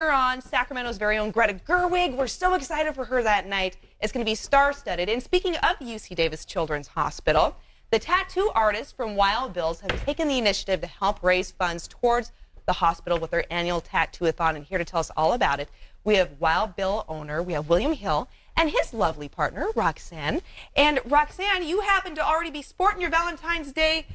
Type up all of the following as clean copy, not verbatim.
on Sacramento's very own Greta Gerwig. We're so excited for her that night. It's going to be star-studded. And speaking of UC Davis Children's Hospital, the tattoo artists from Wild Bill's have taken the initiative to help raise funds towards the hospital with their annual tattoo-a-thon. And here to tell us all about it, we have Wild Bill owner, we have William Hill, and his lovely partner, Roxanne. And Roxanne, you happen to already be sporting your Valentine's Day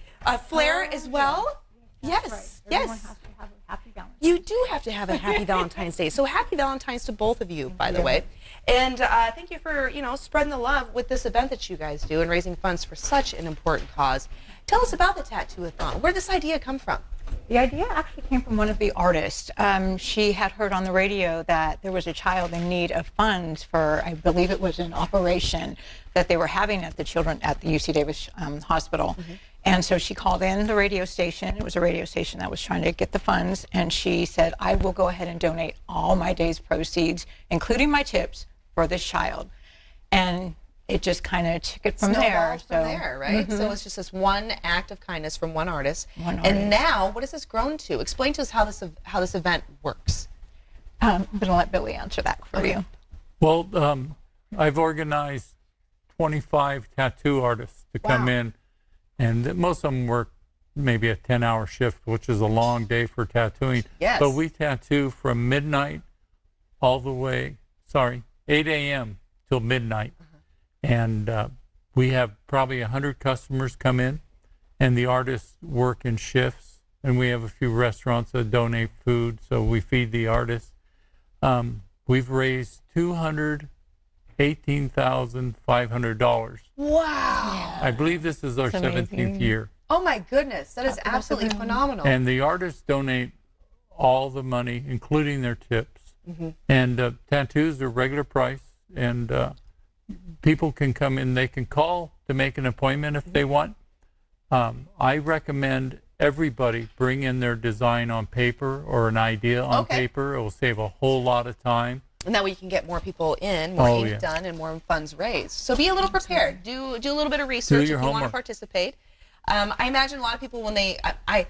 flair as well? Yes, yes. Everyone has to have a happy Valentine's. You do have to have a happy Valentine's Day. So happy Valentine's to both of you, by the way. And thank you for, spreading the love with this event that you guys do and raising funds for such an important cause. Tell us about the tattoo-a-thon. Where did this idea come from? The idea actually came from one of the artists. She had heard on the radio that there was a child in need of funds for, I believe it was an operation that they were having at the UC Davis Hospital. And so she called in the radio station. It was a radio station that was trying to get the funds. And she said, I will go ahead and donate all my day's proceeds, including my tips, for this child. And it just kind of took it from there. From there, right? So it's just this one act of kindness from one artist. And now, what has this grown to? Explain to us how this event works. I'm going to let Billy answer that for you. Well, I've organized 25 tattoo artists to come in, and most of them work maybe a 10-hour shift, which is a long day for tattooing. Yes. But we tattoo from midnight all the way, 8 a.m. till midnight. And we have probably 100 customers come in, and the artists work in shifts. And we have a few restaurants that donate food, so we feed the artists. We've raised $218,500. Wow. I believe this is our 17th year. Oh my goodness, that is absolutely phenomenal. And the artists donate all the money, including their tips. And tattoos are regular price, and people can come in. They can call to make an appointment if they want. I recommend everybody bring in their design on paper or an idea on paper. It will save a whole lot of time. And that way you can get more people in, more ink done, and more funds raised. So be a little prepared. Do a little bit of research if you want to participate. I imagine a lot of people when they, I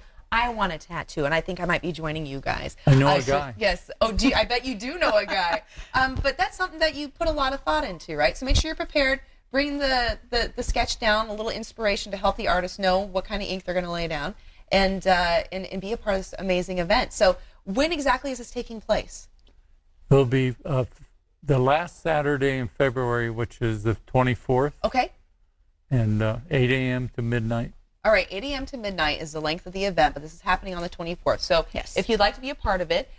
want a tattoo, and I think I might be joining you guys. I know a guy. Yes. Oh, I bet you do know a guy. But that's something that you put a lot of thought into, right? So make sure you're prepared. Bring the sketch down, a little inspiration to help the artist know what kind of ink they're going to lay down, and be a part of this amazing event. So when exactly is this taking place? It'll be the last Saturday in February, which is the 24th. Okay. And 8 a.m. to midnight. All right, 8 a.m. to midnight is the length of the event, but this is happening on the 24th. So if you'd like to be a part of it,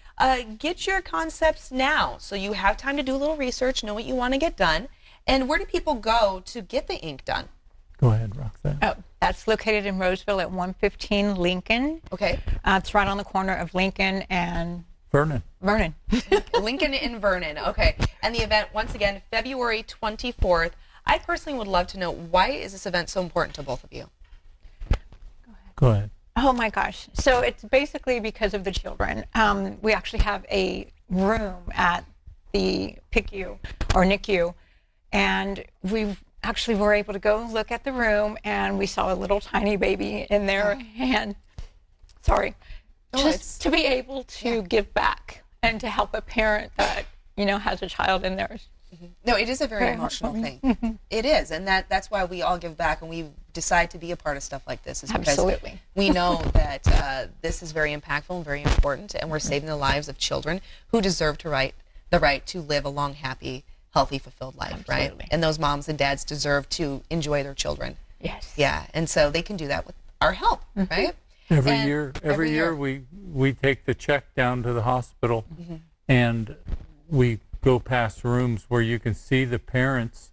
get your concepts now. So you have time to do a little research, know what you want to get done. And where do people go to get the ink done? Go ahead, Roxanne. Oh, that's located in Roseville at 115 Lincoln. Okay. It's right on the corner of Lincoln and Vernon. Lincoln and Vernon. Okay. And the event, once again, February 24th. I personally would love to know, why is this event so important to both of you? Go ahead. Oh my gosh. So it's basically because of the children. We actually have a room at the PICU or NICU, and we actually were able to go look at the room, and we saw a little tiny baby in there, and just to be able to give back and to help a parent that has a child in theirs. No, it is a very emotional thing. It is, and that's why we all give back, and we decide to be a part of stuff like this. Is because we know that this is very impactful and very important, and we're saving the lives of children who deserve the right to live a long, happy, healthy, fulfilled life, right? And those moms and dads deserve to enjoy their children. Yes. Yeah, and so they can do that with our help, right? Every year we take the check down to the hospital, and we go past rooms where you can see the parents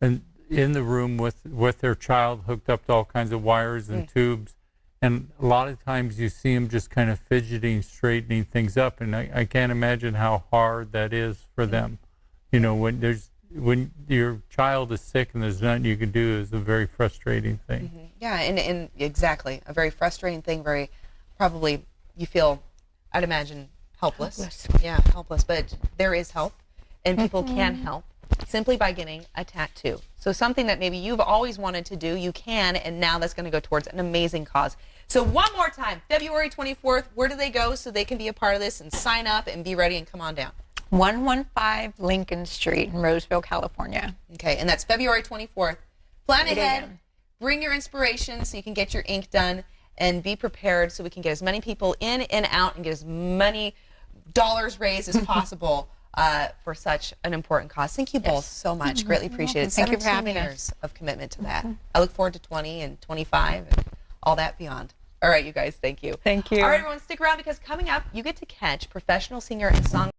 and in the room with their child hooked up to all kinds of wires and tubes, and a lot of times you see them just kind of fidgeting, straightening things up, and I can't imagine how hard that is for them. When your child is sick and there's nothing you can do, is a very frustrating thing. Yeah, and exactly, a very frustrating thing. Very probably you feel, I'd imagine, helpless. Yeah, helpless. But there is help, and people can help simply by getting a tattoo. So something that maybe you've always wanted to do, you can, and now that's going to go towards an amazing cause. So one more time, February 24th, where do they go so they can be a part of this and sign up and be ready and come on down? 115 Lincoln Street in Roseville, California. Okay, and that's February 24th. Plan 8 ahead, a.m. bring your inspiration so you can get your ink done, and be prepared so we can get as many people in and out and get as many dollars raised as possible for such an important cause. Thank you both so much. Greatly appreciate it. Thank you for 17 having years of commitment to that. I look forward to 20 and 25 and all that beyond. All right, you guys, thank you. Thank you. All right, everyone, stick around because coming up, you get to catch professional singer and songwriter